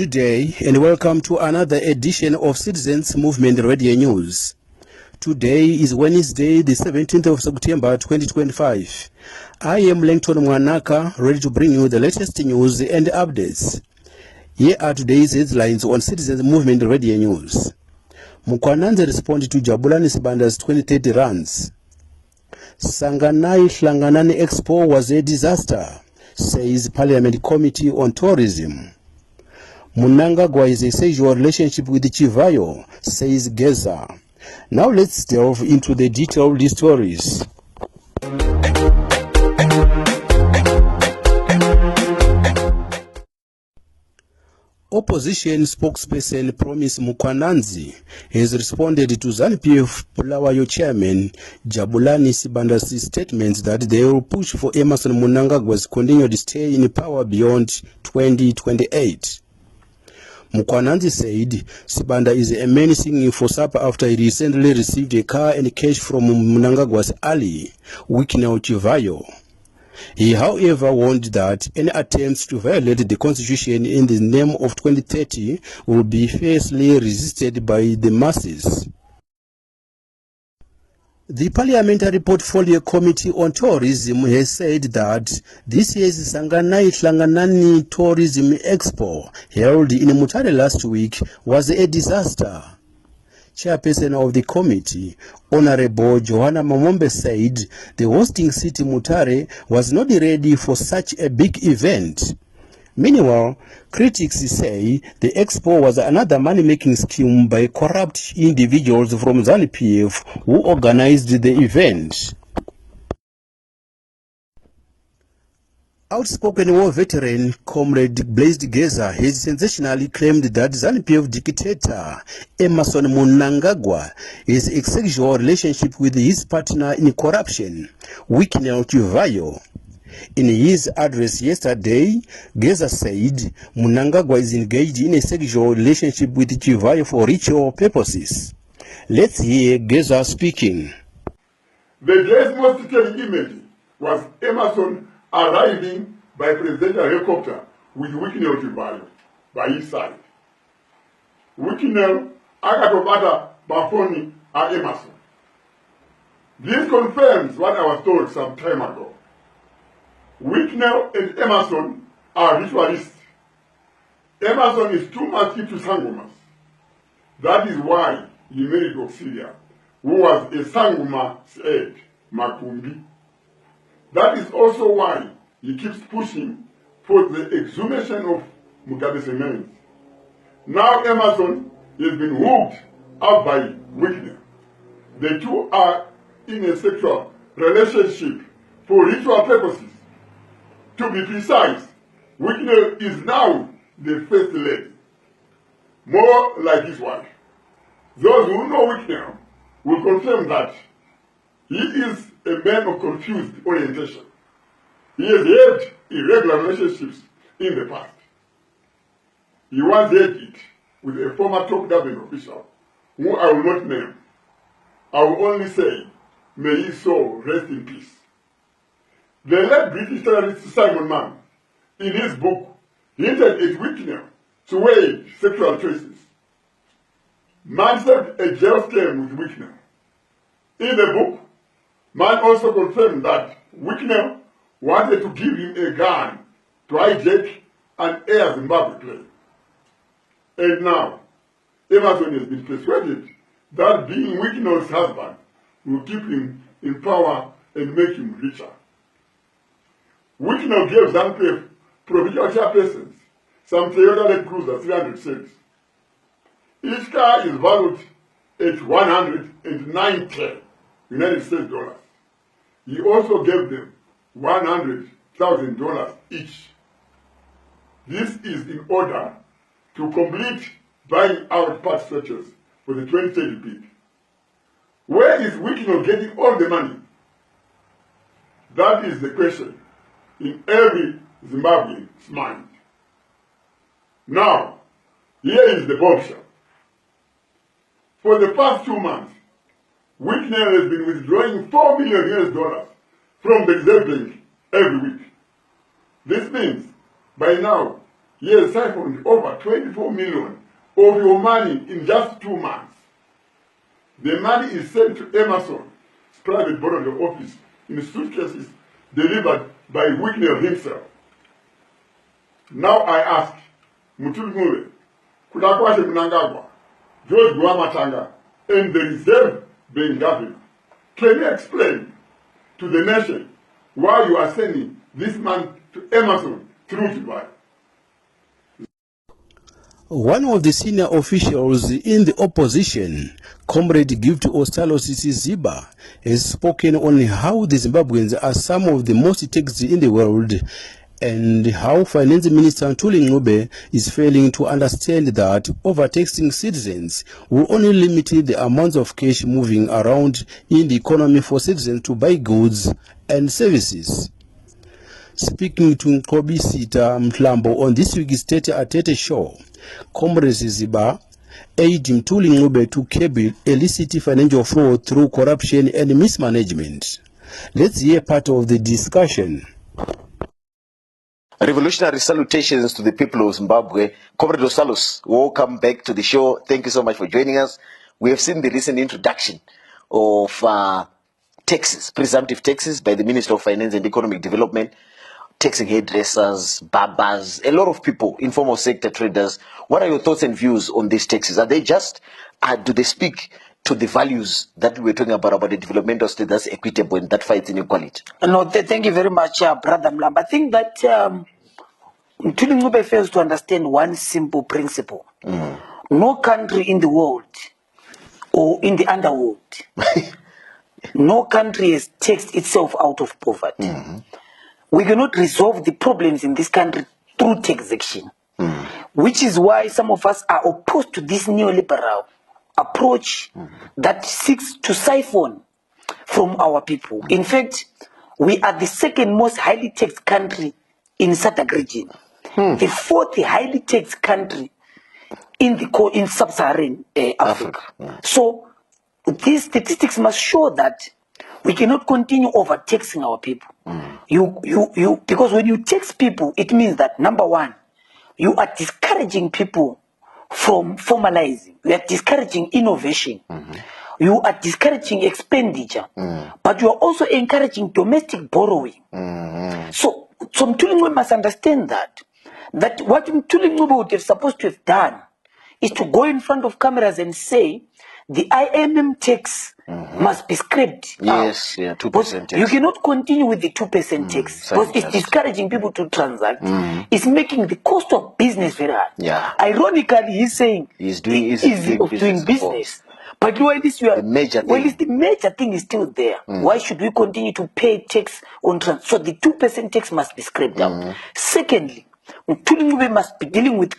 Good day and welcome to another edition of Citizens Movement Radio News. Today is Wednesday, the 17th of September 2025. I am Langton Mwanaka, ready to bring you the latest news and updates. Here are today's headlines on Citizens Movement Radio News. Mkwananzi responded to Jabulani Sibanda's 2030 runs. Sanganai Hlanganani Expo was a disaster, says Parliament Committee on Tourism. Mnangagwa is a sexual relationship with Chivayo, says Geza. Now let's delve into the detailed stories. Opposition spokesperson Promise Mkwananzi has responded to ZANU-PF Bulawayo chairman Jabulani Sibanda's statements that they will push for Emmerson Mnangagwa's continued stay in power beyond 2028. Mkwananzi said Sibanda is a man singing for supper after he recently received a car and cash from Mnangagwa's ally, Wiknel Chivayo. He, however, warned that any attempts to violate the constitution in the name of 2030 will be fiercely resisted by the masses. The Parliamentary Portfolio Committee on Tourism has said that this year's Sanganai Hlanganani Tourism Expo, held in Mutare last week, was a disaster. Chairperson of the committee, Honorable Johanna Mamombe, said the hosting city Mutare was not ready for such a big event. Meanwhile, critics say the expo was another money-making scheme by corrupt individuals from ZANU-PF who organized the event. Outspoken war veteran Comrade Blazed Geza has sensationally claimed that ZANU-PF dictator Emmerson Mnangagwa is a sexual relationship with his partner in corruption, Wiknel Chivayo. In his address yesterday, Geza said Mnangagwa is engaged in a sexual relationship with Chivayo for ritual purposes. Let's hear Geza speaking. The day's most telling image was Emmerson arriving by presidential helicopter with Wiknel Chivayo by his side. Wiknel akatobata bafoni a Emmerson. This confirms what I was told some time ago. Wiknel and Emmerson are ritualists. Emmerson is too much into sangumas. That is why he married Auxilia, who was a sanguma's head, Makumbi. That is also why he keeps pushing for the exhumation of Mugabe's remains. Now Emmerson has been hooked up by Wiknel. The two are in a sexual relationship for ritual purposes. To be precise, Wiknel is now the first lady, more like his wife. Those who know Wiknel will confirm that he is a man of confused orientation. He has had irregular relationships in the past. He once had it with a former top government official, who I will not name. I will only say, may his soul rest in peace. The late British terrorist Simon Mann, in his book, hinted at Wiknel to wage sexual choices. Mann set a jail term with Wiknel. In the book, Mann also confirmed that Wiknel wanted to give him a gun to hijack an Air Zimbabwe plane. And now, Emmerson has been persuaded that being Wiknel's husband will keep him in power and make him richer. Wiknel gave ZANU-PF provincial chairpersons some Toyota Land Cruiser 300 cents. Each car is valued at $190 United States dollars. He also gave them $100,000 each. This is in order to complete buying out part structures for the 2030 bid. Where is Wiknel getting all the money? That is the question in every Zimbabwean's mind. Now, here is the bombshell. For the past 2 months, Wiknel has been withdrawing $4 million from the Reserve Bank every week. This means, by now, he has siphoned over 24 million of your money in just 2 months. The money is sent to Emerson's private borrowed office in suitcases delivered by Wignell himself. Now I ask, Mutulmule, Kudakwashe Mnangagwa, George Guamatanga, and the Reserve Bank governor, can you explain to the nation why you are sending this man to Emerson through Dubai? One of the senior officials in the opposition, Comrade Gift Ostalos Siziba, has spoken on how the Zimbabweans are some of the most taxed in the world and how Finance Minister Ntuli Ngube is failing to understand that overtaxing citizens will only limit the amounts of cash moving around in the economy for citizens to buy goods and services. Speaking to Nkobi Sita Mhlambo on this week's State Atete show, Comrade Ziziba urged Ntuli Ngube to curb illicit financial fraud through corruption and mismanagement. Let's hear part of the discussion. Revolutionary salutations to the people of Zimbabwe. Comrade Ostalos, welcome back to the show. Thank you so much for joining us. We have seen the recent introduction of taxes, presumptive taxes by the Minister of Finance and Economic Development, taxing hairdressers, barbers, a lot of people, informal sector traders. What are your thoughts and views on these taxes? Are they just, do they speak to the values that we were talking about the developmental state that's equitable and that fights inequality? No, thank you very much, Brother Mlamba. I think that Ntuli Ngube fails to understand one simple principle. No country in the world or in the underworld, no country has taxed itself out of poverty. We cannot resolve the problems in this country through taxation, which is why some of us are opposed to this neoliberal approach that seeks to siphon from our people. In fact, we are the second most highly taxed country in SADC region, the fourth highly taxed country in sub-Saharan Africa. So these statistics must show that we cannot continue overtaxing our people. Because when you tax people, it means that, number one, you are discouraging people from formalizing. You are discouraging innovation. You are discouraging expenditure. But you are also encouraging domestic borrowing. So Ntuli Ngube must understand that what Ntuli Ngube would have supposed to have done is to go in front of cameras and say, the IMM tax must be scrapped. Yes, yeah, 2% tax. You cannot continue with the 2% tax because it's discouraging people to transact. It's making the cost of business very high. Yeah. Ironically, he's saying he's doing business. But while the major thing is still there, why should we continue to pay tax on transaction? So the 2% tax must be scrapped out. Secondly, Ntuli Ngube must be dealing with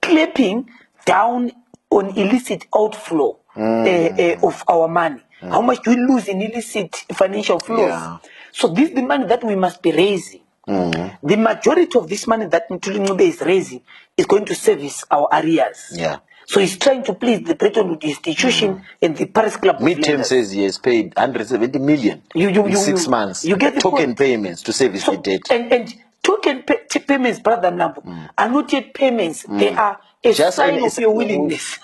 clamping down on illicit outflow of our money. How much do we lose in illicit financial flows? Yeah. So this is the money that we must be raising. The majority of this money that Ntuli Ngube is raising is going to service our arrears. Yeah. So he's trying to please the Bretton Woods institution and the Paris Club of Midterm Lenders. says he has paid 170 million in 6 months. You get the token point. payments to service the debt. And token payments, Brother Nambo, are not yet payments. They are a Just sign of your willingness.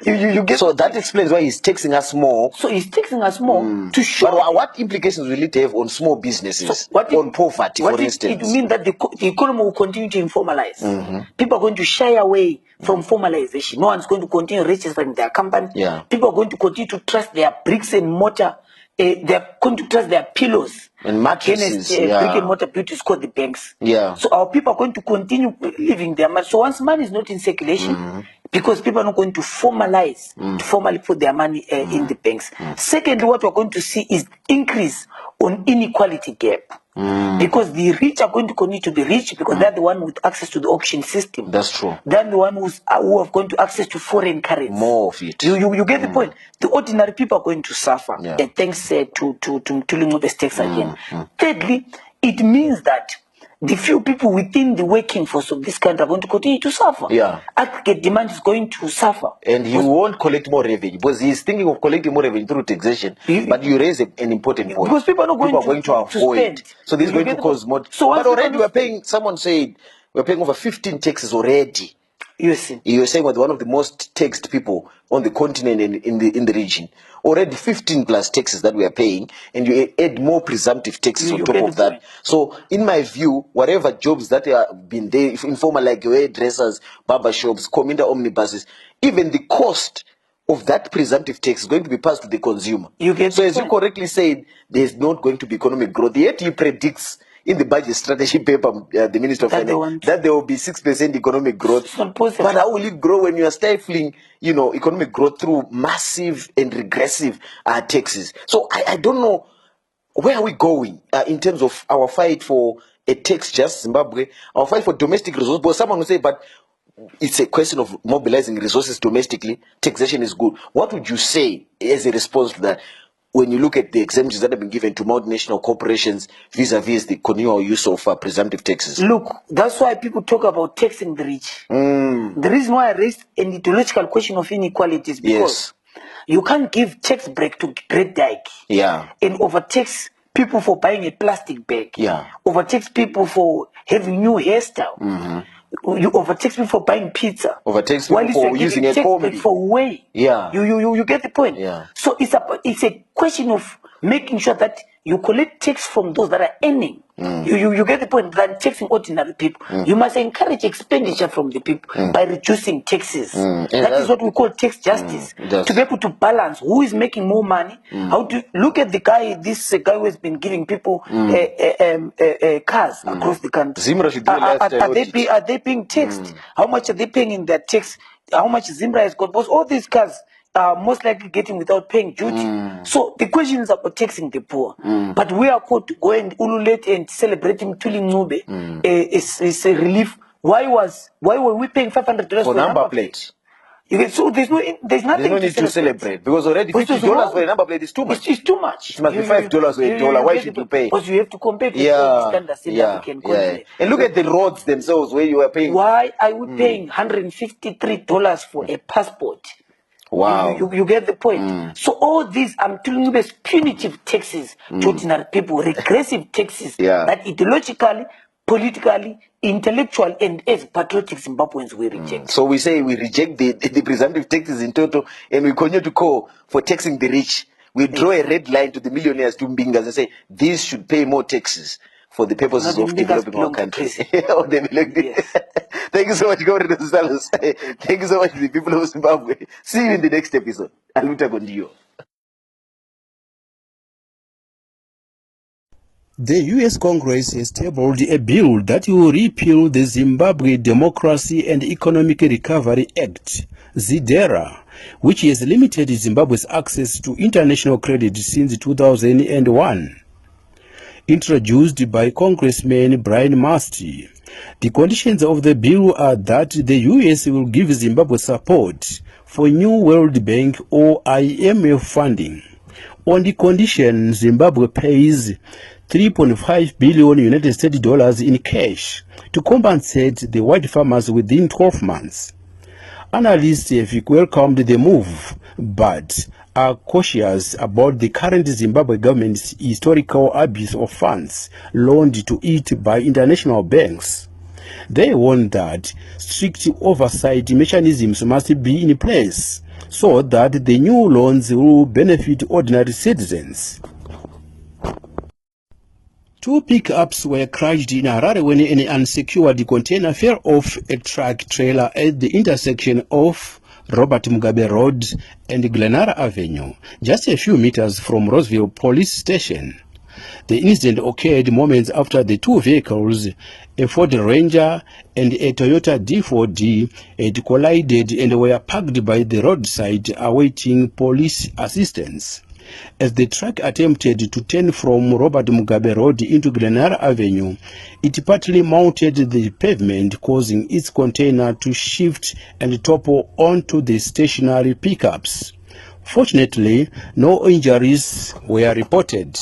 you get so that explains why he's taxing us more. So he's taxing us more to show. But what implications will it have on small businesses, on poverty, for instance? It means that the economy will continue to informalize. People are going to shy away from formalization. No one's going to continue registering their company. Yeah. People are going to continue to trust their bricks and mortar. They're going to trust their pillows and mattresses. brick and mortar beauties called the banks. Yeah. So our people are going to continue living their money. So once money is not in circulation, because people are not going to formalize, to formally put their money in the banks. Secondly, what we're going to see is increase on inequality gap. Because the rich are going to continue to be rich because they're the one with access to the auction system. That's true. They're the one who have going to access to foreign currency. More of it. You get the point. The ordinary people are going to suffer. Yeah. And thanks to Ntuli Ngube's tax again. Thirdly, it means that the few people within the working force of this country are going to continue to suffer. Yeah. Aggregate demand is going to suffer. And you won't collect more revenue because he's thinking of collecting more revenue through taxation. But you raise an important point. Because people are not going to avoid. spend. So this is going to cause more. So but already we're paying, someone said, We're paying over 15 taxes already. You see. You're saying we're one of the most taxed people on the continent and in the region. Already 15 plus taxes that we are paying, and you add more presumptive taxes on top of that. Point. So, in my view, whatever jobs that have been there, informal like hairdressers, barber shops, commuter omnibuses, even the cost of that presumptive tax is going to be passed to the consumer. So, as you correctly said, there's not going to be economic growth. Yet he predicts in the budget strategy paper, the Minister of Finance, that there will be 6% economic growth. It's not possible. But how will it grow when you are stifling, economic growth through massive and regressive taxes? So I don't know, where are we going in terms of our fight for a tax-just Zimbabwe, our fight for domestic resources? But someone will say, but it's a question of mobilizing resources domestically. Taxation is good. What would you say as a response to that when you look at the exemptions that have been given to multinational corporations vis-a-vis the continual use of presumptive taxes? Look, that's why people talk about taxing the rich. The reason why I raised an ideological question of inequality is because you can't give tax break to great dyke and overtax people for buying a plastic bag. Overtax people for having new hairstyle. You overtax people for buying pizza. Overtax people for using a combi. For way. You get the point. So it's a question of making sure that you collect tax from those that are earning. You get the point. Than taxing ordinary people. You must encourage expenditure from the people by reducing taxes. That is what we call tax justice. To be able to balance who is making more money. How to look at the guy, this guy who has been giving people cars across the country. Zimra should do are they being taxed? How much are they paying in their tax? How much Zimbabwe has got? Because all these cars are most likely getting without paying duty. So the question is about taxing the poor. But we are called to go and ululate and celebrate him Tuli Ngube. It's a relief. Why were we paying $500 for number plate? So there's nothing there's no need to celebrate because already $50 for a number plate is too much. It's too much. It must be $5 or $1. Why should you pay? Because you have to compare the standards in the African continent. And look at the roads themselves where you are paying. Why are we paying $153 for a passport? Wow. You get the point. So all these, I'm telling you, there's punitive taxes to ordinary people, regressive taxes that ideologically, politically, intellectual, and as patriotic Zimbabweans we reject. So we say we reject the presumptive taxes in total, and we continue to call for taxing the rich. We draw a red line to the millionaires, to Mbingas, and say these should pay more taxes for the purposes of developing our country. Thank you so much, Governor Salos. Thank you so much to the people of Zimbabwe. See you in the next episode. Aluta Gondio. The U.S. Congress has tabled a bill that will repeal the Zimbabwe Democracy and Economic Recovery Act, ZIDERA, which has limited Zimbabwe's access to international credit since 2001. Introduced by Congressman Brian Masti, the conditions of the bill are that the U.S. will give Zimbabwe support for new World Bank or IMF funding, on the condition Zimbabwe pays $3.5 billion United States dollars in cash to compensate the white farmers within 12 months. Analysts have welcomed the move, but are cautious about the current Zimbabwe government's historical abuse of funds loaned to it by international banks. They warn that strict oversight mechanisms must be in place so that the new loans will benefit ordinary citizens. Two pickups were crashed in Harare when an unsecured container fell off a truck trailer at the intersection of Robert Mugabe Road and Glenara Avenue, just a few meters from Roseville Police Station. The incident occurred moments after the two vehicles, a Ford Ranger and a Toyota D4D, had collided and were parked by the roadside awaiting police assistance. As the truck attempted to turn from Robert Mugabe Road into Glenara Avenue, it partly mounted the pavement, causing its container to shift and topple onto the stationary pickups. Fortunately, no injuries were reported.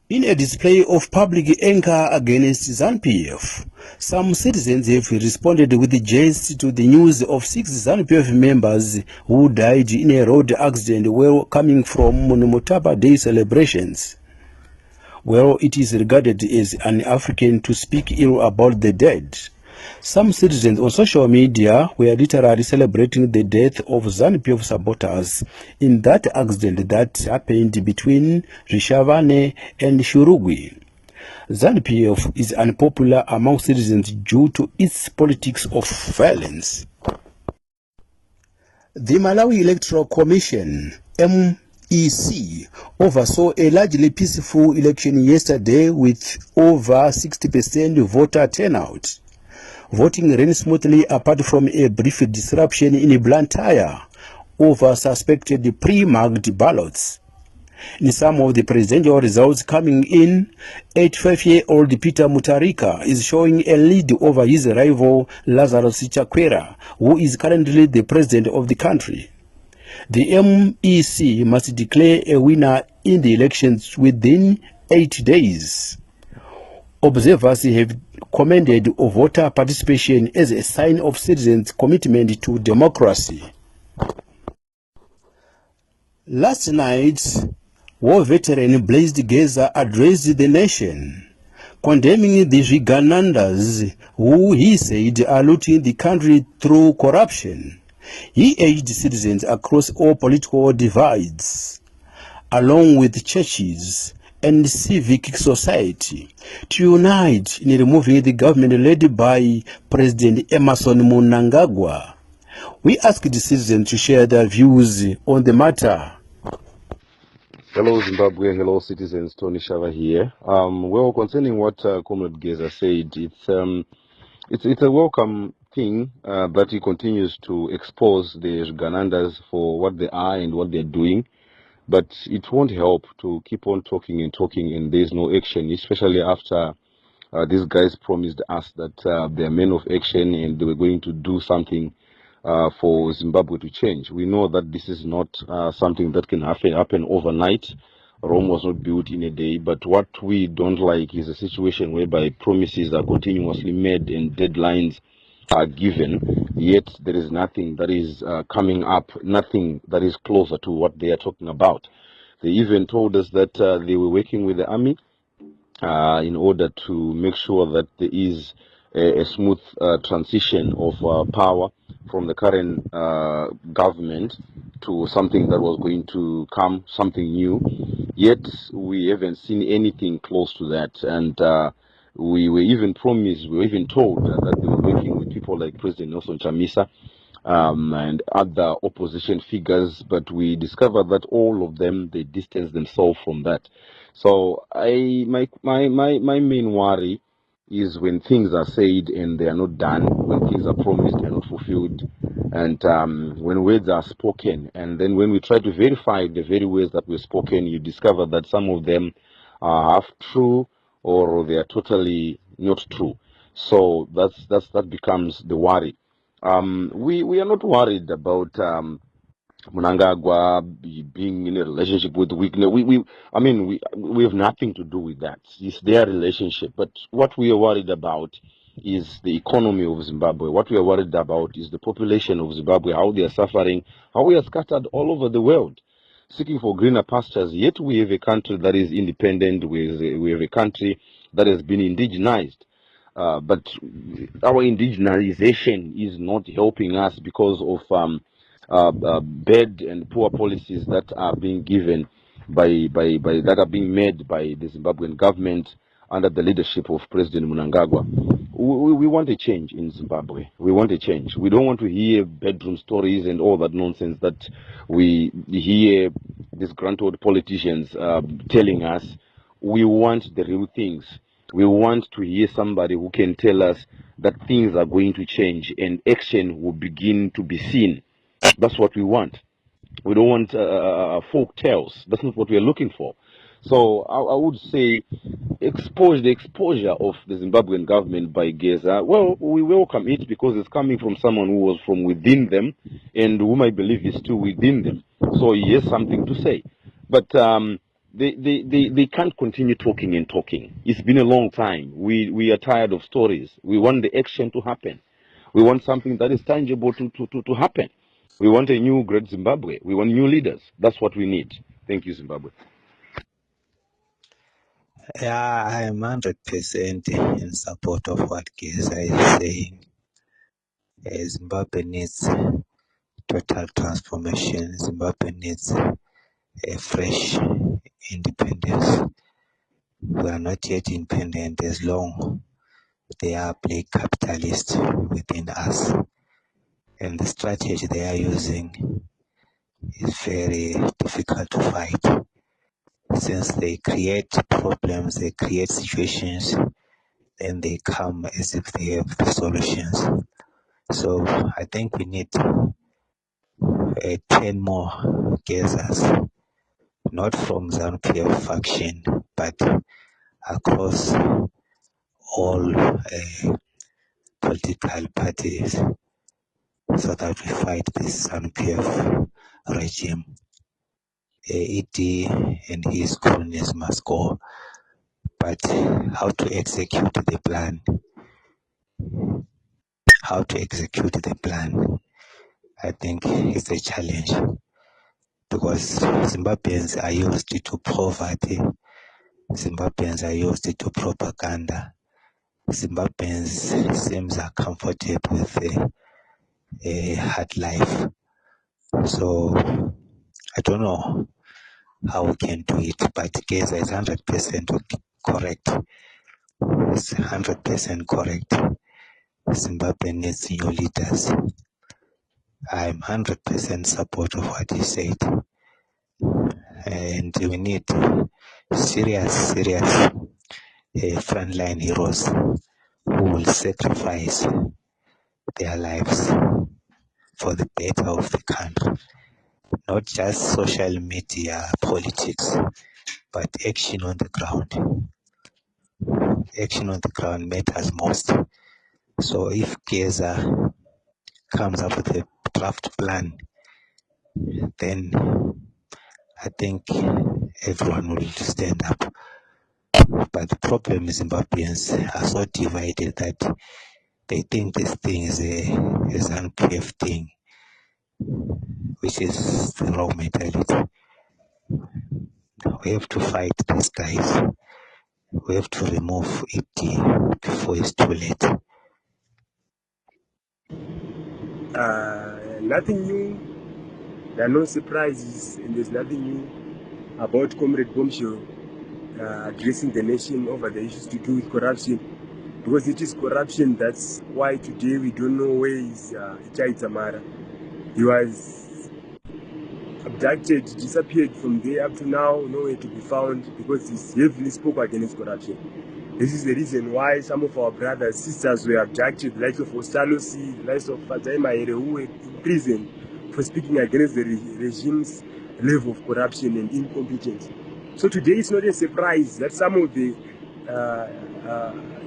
In a display of public anger against ZANU-PF, some citizens have responded with jests to the news of 6 ZANU-PF members who died in a road accident while coming from Mutapa Day celebrations. Well, it is regarded as un-African to speak ill about the dead. Some citizens on social media were literally celebrating the death of ZANU-PF supporters in that accident that happened between Rishavane and Shurugwi. ZANU-PF is unpopular among citizens due to its politics of violence. The Malawi Electoral Commission, MEC, oversaw a largely peaceful election yesterday with over 60% voter turnout. Voting ran smoothly apart from a brief disruption in Blantyre over suspected pre-marked ballots. In some of the presidential results coming in, 85-year-old Peter Mutharika is showing a lead over his rival Lazarus Chakwera, who is currently the president of the country. The MEC must declare a winner in the elections within 8 days. Observers have commended voter participation as a sign of citizens' commitment to democracy. Last night, war veteran Blaise Geza addressed the nation, condemning the Viganandas who he said are looting the country through corruption. He urged citizens across all political divides, along with churches and civic society, to unite in removing the government led by President Emerson Mnangagwa. We asked the citizens to share their views on the matter. Hello Zimbabwe, hello citizens, Tony Shava here. Well, concerning what Comrade Geza said, it's a welcome thing that he continues to expose the Ganandas for what they are and what they're doing. But it won't help to keep on talking and there's no action, especially after these guys promised us that they are men of action and they were going to do something for Zimbabwe to change. We know that this is not something that can happen overnight. Rome was not built in a day, but what we don't like is a situation whereby promises are continuously made and deadlines are given, yet there is nothing that is coming up, nothing that is closer to what they are talking about. They even told us that they were working with the army in order to make sure that there is a smooth transition of power from the current government to something that was going to come, something new. Yet we haven't seen anything close to that, and we were even promised, we were even told that they were working with people like President Nelson Chamisa and other opposition figures, but we discovered that all of them, they distanced themselves from that. So my main worry is when things are said and they are not done, when things are promised and not fulfilled, and when words are spoken, and then when we try to verify the very words that were spoken, you discover that some of them are half true or they are totally not true. So that becomes the worry. We are not worried about Mnangagwa being in a relationship with weakness. We have nothing to do with that. It's their relationship. But what we are worried about is the economy of Zimbabwe. What we are worried about is the population of Zimbabwe, how they are suffering, how we are scattered all over the world, seeking for greener pastures. Yet we have a country that is independent. We have a country that has been indigenized. But our indigenization is not helping us because of bad and poor policies that are being given that are being made by the Zimbabwean government under the leadership of President Mnangagwa. We want a change in Zimbabwe. We want a change. We don't want to hear bedroom stories and all that nonsense that we hear disgruntled politicians telling us. We want the real things. We want to hear somebody who can tell us that things are going to change and action will begin to be seen. That's what we want. We don't want folk tales. That's not what we are looking for. So I would say the exposure of the Zimbabwean government by Geza, well, we welcome it because it's coming from someone who was from within them and whom I believe is still within them. So he has something to say. But they can't continue talking and talking. It's been a long time. We are tired of stories. We want the action to happen. We want something that is tangible to happen. We want a new great Zimbabwe. We want new leaders. That's what we need. Thank you, Zimbabwe. Yeah, I am 100% in support of what Geza is saying. Zimbabwe needs total transformation. Zimbabwe needs a fresh independence. We are not yet independent as long they are big capitalists within us. And the strategy they are using is very difficult to fight. Since they create problems, they create situations, then they come as if they have the solutions. So I think we need 10 more Gezas, not from ZANU-PF faction, but across all political parties, so that we fight this ZANU-PF regime. ED and his cronies must go, but how to execute the plan? I think it's a challenge, because Zimbabweans are used to poverty. Zimbabweans are used to propaganda. Zimbabweans seems are comfortable with a hard life. So I don't know how we can do it, but Geza is 100% correct. It's 100% correct. Zimbabwe needs new leaders. I'm 100% support of what he said. And we need serious frontline heroes who will sacrifice their lives for the better of the country. Not just social media politics, but action on the ground. Action on the ground matters most. So if Geza comes up with a draft plan, then I think everyone will stand up. But the problem is Zimbabweans are so divided that they think this thing is an PF thing, which is the wrong mentality. We have to fight these guys. We have to remove it before it's too late. Nothing new. There are no surprises, and there's nothing new about Comrade Bombshell addressing the nation over the issues to do with corruption, because it is corruption. That's why today we don't know where is Ichai Tamara. He was abducted, disappeared from there up to now, nowhere to be found, because he's heavily spoke against corruption. This is the reason why some of our brothers, sisters were abducted, the likes of Ostalosi, the likes of Fatai Mahere, who were in prison for speaking against the regime's level of corruption and incompetence. So today it's not a surprise that some of the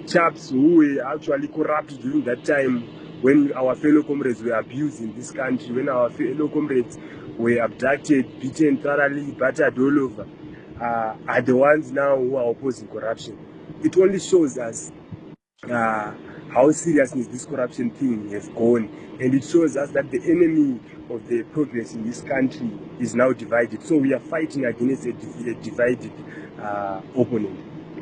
chaps who were actually corrupt during that time, when our fellow comrades were abused in this country, when our fellow comrades were abducted, beaten thoroughly, battered all over, are the ones now who are opposing corruption. It only shows us how serious this corruption thing has gone, and it shows us that the enemy of the progress in this country is now divided. So we are fighting against a divided opponent.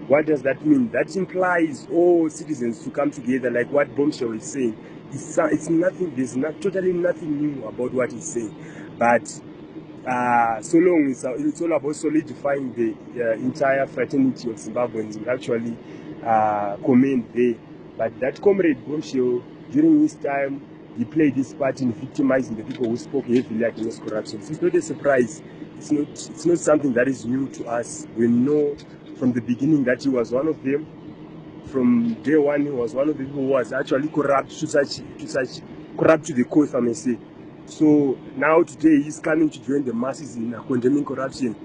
What does that mean? That implies all citizens to come together, like what Bombshell is saying. It's nothing. There's totally nothing new about what he's saying, but so long it's all about solidifying the entire fraternity of Zimbabweans. We actually comment there. But that Comrade Bombshell, during his time, he played his part in victimizing the people who spoke heavily against corruption. So it's not a surprise. It's not something that is new to us. We know from the beginning that he was one of them. From day one, he was one of the people who was actually corrupt to the core, if I may say. So now today he's coming to join the masses in condemning corruption.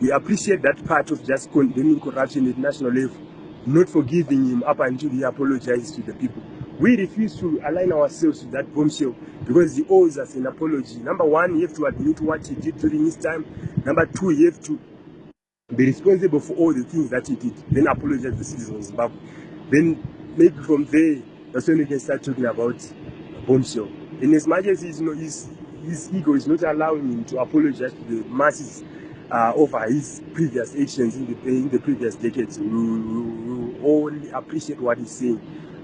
We appreciate that part of just condemning corruption at national level, not forgiving him up until he apologizes to the people. We refuse to align ourselves with that Bombshell because he owes us an apology. Number one, he have to admit what he did during his time. Number two, he have to be responsible for all the things that he did. Then apologize to the citizens of Zimbabwe. Then maybe from there, that's when we can start talking about Bombshell. In as much as his ego is not allowing him to apologize to the masses, over his previous actions in the previous decades. We only appreciate what he's saying,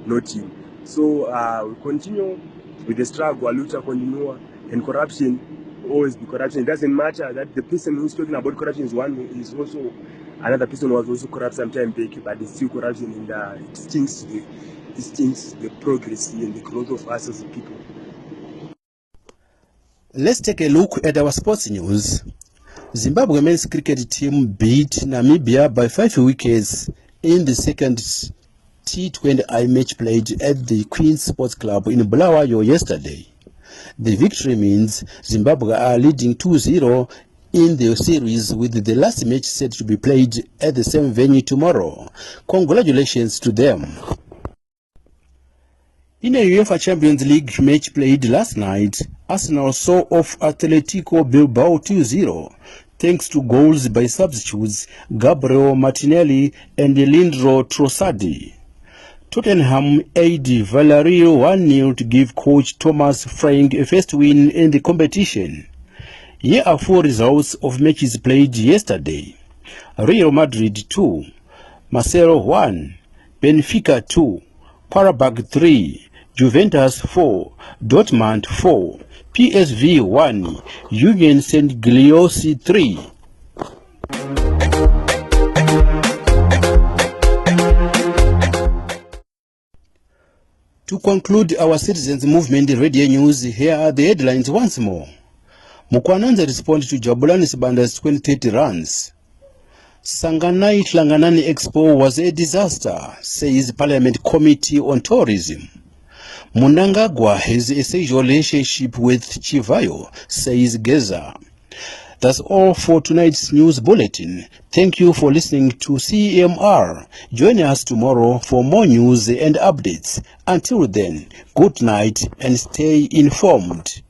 not him. So we continue with the struggle, lucha continua, and corruption always be corruption. It doesn't matter that the person who's talking about corruption is also another person who was also corrupt sometime back, but it's still corruption, and it stinks the progress and the growth of us as a people. Let's take a look at our sports news. Zimbabwe men's cricket team beat Namibia by 5 wickets in the second T20I match played at the Queen's Sports Club in Bulawayo yesterday. The victory means Zimbabwe are leading 2-0 in the series, with the last match set to be played at the same venue tomorrow. Congratulations to them. In a UEFA Champions League match played last night, Arsenal saw off Atletico Bilbao 2-0, thanks to goals by substitutes Gabriel Martinelli and Leandro Trossard. Tottenham aid Villarreal 1-0 to give coach Thomas Frank a first win in the competition. Here are 4 results of matches played yesterday. Real Madrid 2, Marcelo 1, Benfica 2, Qarabag 3, Juventus 4, Dortmund 4, PSV 1, Union Saint-Gilloise 3. To conclude our Citizens Movement radio news, here are the headlines once more. Mkwananzi responds to Jabulani Sibanda's 2030 runs. Sanganai Hlanganani Expo was a disaster, says Parliament Committee on Tourism. Mnangagwa has a sexual relationship with Chivayo, says Geza. That's all for tonight's news bulletin. Thank you for listening to CMR. Join us tomorrow for more news and updates. Until then, good night and stay informed.